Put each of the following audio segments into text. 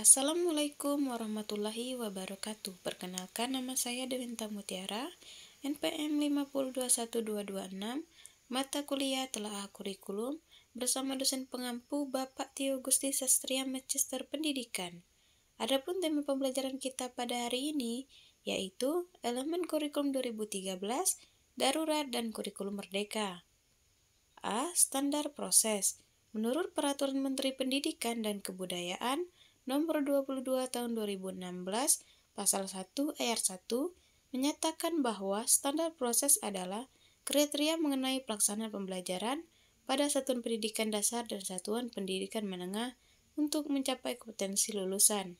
Assalamualaikum warahmatullahi wabarakatuh. Perkenalkan, nama saya Dewinta Mutiara, NPM 5021226, mata kuliah Telaah Kurikulum, bersama dosen pengampu Bapak Tio Gusti Sastria Magister Pendidikan. Adapun tema pembelajaran kita pada hari ini yaitu elemen kurikulum 2013, darurat dan kurikulum merdeka. A. Standar proses. Menurut Peraturan Menteri Pendidikan dan Kebudayaan Nomor 22 Tahun 2016, Pasal 1 Ayat 1, menyatakan bahwa standar proses adalah kriteria mengenai pelaksanaan pembelajaran pada satuan pendidikan dasar dan satuan pendidikan menengah untuk mencapai kompetensi lulusan.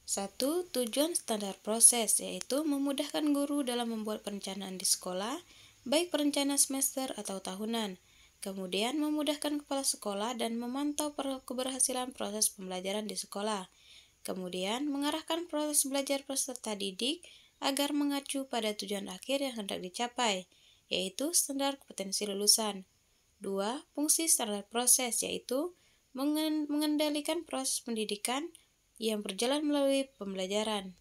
1. Tujuan standar proses yaitu memudahkan guru dalam membuat perencanaan di sekolah, baik perencanaan semester atau tahunan. Kemudian memudahkan kepala sekolah dan memantau keberhasilan proses pembelajaran di sekolah. Kemudian mengarahkan proses belajar peserta didik agar mengacu pada tujuan akhir yang hendak dicapai, yaitu standar kompetensi lulusan. 2. Fungsi standar proses yaitu mengendalikan proses pendidikan yang berjalan melalui pembelajaran.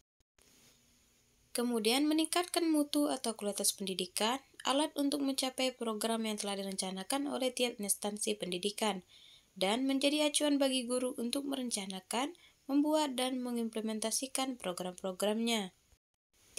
Kemudian meningkatkan mutu atau kualitas pendidikan, alat untuk mencapai program yang telah direncanakan oleh tiap instansi pendidikan, dan menjadi acuan bagi guru untuk merencanakan, membuat, dan mengimplementasikan program-programnya.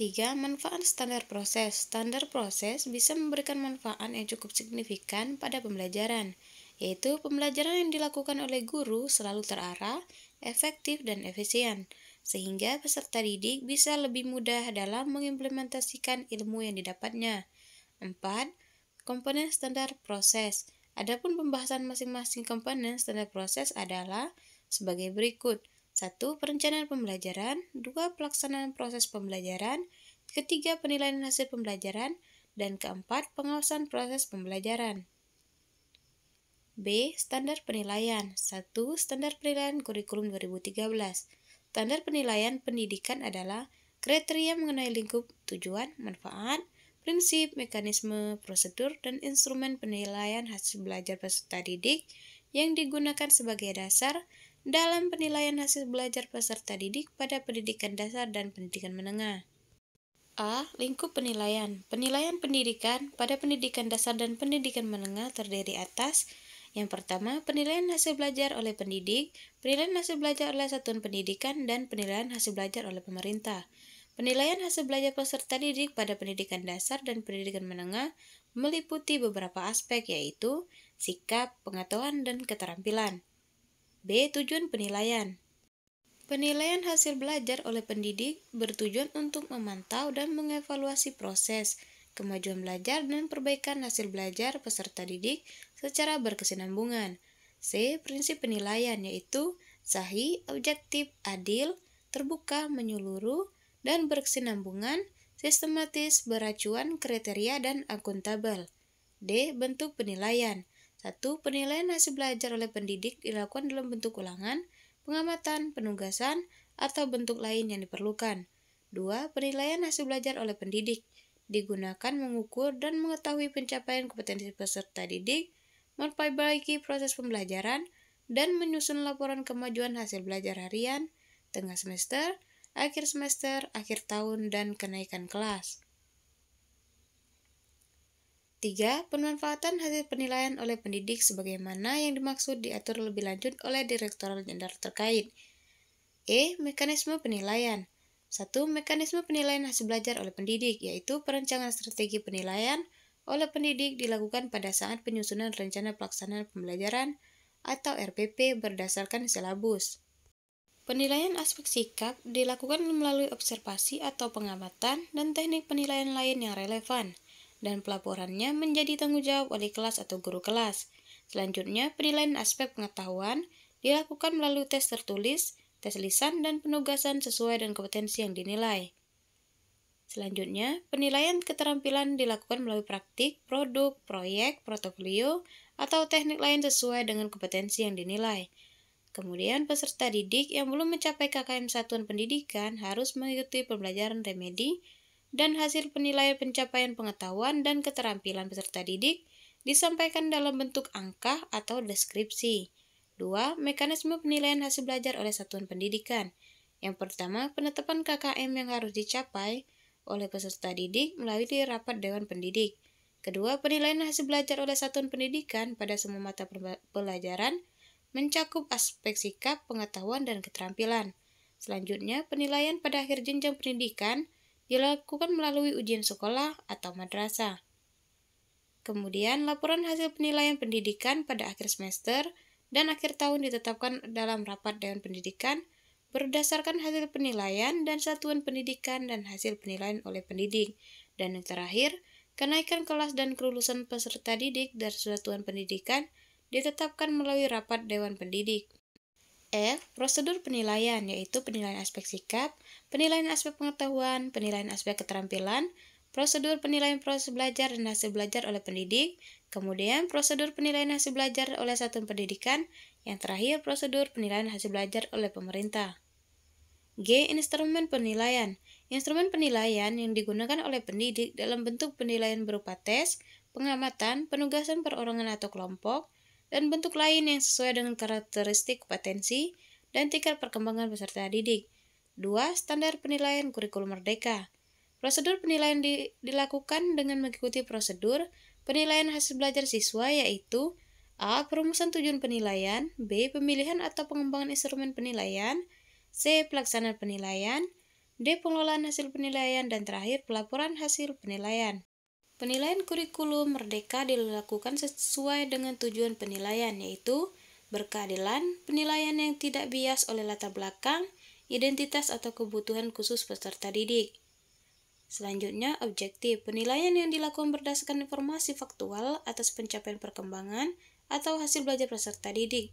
3. Manfaat standar proses. Standar proses bisa memberikan manfaat yang cukup signifikan pada pembelajaran, yaitu pembelajaran yang dilakukan oleh guru selalu terarah, efektif, dan efisien, sehingga peserta didik bisa lebih mudah dalam mengimplementasikan ilmu yang didapatnya. 4. Komponen standar proses. Adapun pembahasan masing-masing komponen standar proses adalah sebagai berikut. 1. Perencanaan pembelajaran. 2. Pelaksanaan proses pembelajaran. 3. Penilaian hasil pembelajaran. Dan 4. Pengawasan proses pembelajaran. B. Standar penilaian. 1. Standar penilaian kurikulum 2013. Standar penilaian pendidikan adalah kriteria mengenai lingkup, tujuan, manfaat, prinsip, mekanisme, prosedur, dan instrumen penilaian hasil belajar peserta didik yang digunakan sebagai dasar dalam penilaian hasil belajar peserta didik pada pendidikan dasar dan pendidikan menengah. A. Lingkup penilaian. Penilaian pendidikan pada pendidikan dasar dan pendidikan menengah terdiri atas: yang pertama, penilaian hasil belajar oleh pendidik, penilaian hasil belajar oleh satuan pendidikan, dan penilaian hasil belajar oleh pemerintah. Penilaian hasil belajar peserta didik pada pendidikan dasar dan pendidikan menengah meliputi beberapa aspek, yaitu sikap, pengetahuan, dan keterampilan. B. Tujuan penilaian. Penilaian hasil belajar oleh pendidik bertujuan untuk memantau dan mengevaluasi proses, kemajuan belajar, dan perbaikan hasil belajar peserta didik secara berkesinambungan. C. Prinsip penilaian yaitu sahih, objektif, adil, terbuka, menyeluruh, dan berkesinambungan, sistematis, beracuan, kriteria, dan akuntabel. D. Bentuk penilaian. 1. Penilaian hasil belajar oleh pendidik dilakukan dalam bentuk ulangan, pengamatan, penugasan, atau bentuk lain yang diperlukan. 2. Penilaian hasil belajar oleh pendidik digunakan mengukur dan mengetahui pencapaian kompetensi peserta didik, memperbaiki proses pembelajaran, dan menyusun laporan kemajuan hasil belajar harian, tengah semester, akhir tahun, dan kenaikan kelas. 3. Pemanfaatan hasil penilaian oleh pendidik sebagaimana yang dimaksud diatur lebih lanjut oleh Direktorat Jenderal terkait. E. Mekanisme penilaian. 1. Mekanisme penilaian hasil belajar oleh pendidik, yaitu perencanaan strategi penilaian oleh pendidik dilakukan pada saat penyusunan rencana pelaksanaan pembelajaran atau RPP berdasarkan silabus. Penilaian aspek sikap dilakukan melalui observasi atau pengamatan dan teknik penilaian lain yang relevan, dan pelaporannya menjadi tanggung jawab wali kelas atau guru kelas. Selanjutnya, penilaian aspek pengetahuan dilakukan melalui tes tertulis, tes lisan, dan penugasan sesuai dengan kompetensi yang dinilai. Selanjutnya, penilaian keterampilan dilakukan melalui praktik, produk, proyek, portofolio, atau teknik lain sesuai dengan kompetensi yang dinilai. Kemudian, peserta didik yang belum mencapai KKM satuan pendidikan harus mengikuti pembelajaran remedi, dan hasil penilaian pencapaian pengetahuan dan keterampilan peserta didik disampaikan dalam bentuk angka atau deskripsi. 2. Mekanisme penilaian hasil belajar oleh satuan pendidikan. Yang pertama, penetapan KKM yang harus dicapai oleh peserta didik melalui rapat Dewan Pendidik. Kedua, penilaian hasil belajar oleh satuan pendidikan pada semua mata pelajaran mencakup aspek sikap, pengetahuan, dan keterampilan. Selanjutnya, penilaian pada akhir jenjang pendidikan dilakukan melalui ujian sekolah atau madrasah. Kemudian, laporan hasil penilaian pendidikan pada akhir semester dan akhir tahun ditetapkan dalam rapat Dewan Pendidikan berdasarkan hasil penilaian dan satuan pendidikan dan hasil penilaian oleh pendidik. Dan yang terakhir, kenaikan kelas dan kelulusan peserta didik dari satuan pendidikan ditetapkan melalui rapat Dewan Pendidik. F. Prosedur penilaian, yaitu penilaian aspek sikap, penilaian aspek pengetahuan, penilaian aspek keterampilan, prosedur penilaian proses belajar dan hasil belajar oleh pendidik, kemudian prosedur penilaian hasil belajar oleh satuan pendidikan, yang terakhir prosedur penilaian hasil belajar oleh pemerintah. G. Instrumen penilaian. Instrumen penilaian yang digunakan oleh pendidik dalam bentuk penilaian berupa tes, pengamatan, penugasan perorangan atau kelompok, dan bentuk lain yang sesuai dengan karakteristik kompetensi dan tingkat perkembangan peserta didik. 2. Standar penilaian kurikulum merdeka. Prosedur penilaian dilakukan dengan mengikuti prosedur penilaian hasil belajar siswa, yaitu A. Perumusan tujuan penilaian, B. Pemilihan atau pengembangan instrumen penilaian, C. Pelaksanaan penilaian, D. Pengelolaan hasil penilaian, dan terakhir pelaporan hasil penilaian. Penilaian kurikulum merdeka dilakukan sesuai dengan tujuan penilaian, yaitu berkeadilan, penilaian yang tidak bias oleh latar belakang, identitas atau kebutuhan khusus peserta didik. Selanjutnya, objektif. Penilaian yang dilakukan berdasarkan informasi faktual atas pencapaian perkembangan atau hasil belajar peserta didik.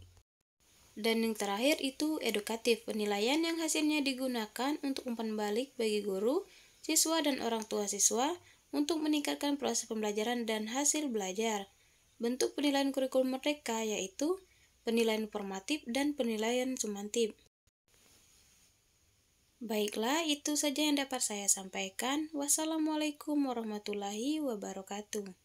Dan yang terakhir itu edukatif. Penilaian yang hasilnya digunakan untuk umpan balik bagi guru, siswa, dan orang tua siswa untuk meningkatkan proses pembelajaran dan hasil belajar. Bentuk penilaian kurikulum merdeka yaitu penilaian formatif dan penilaian sumatif. Baiklah, itu saja yang dapat saya sampaikan. Wassalamualaikum warahmatullahi wabarakatuh.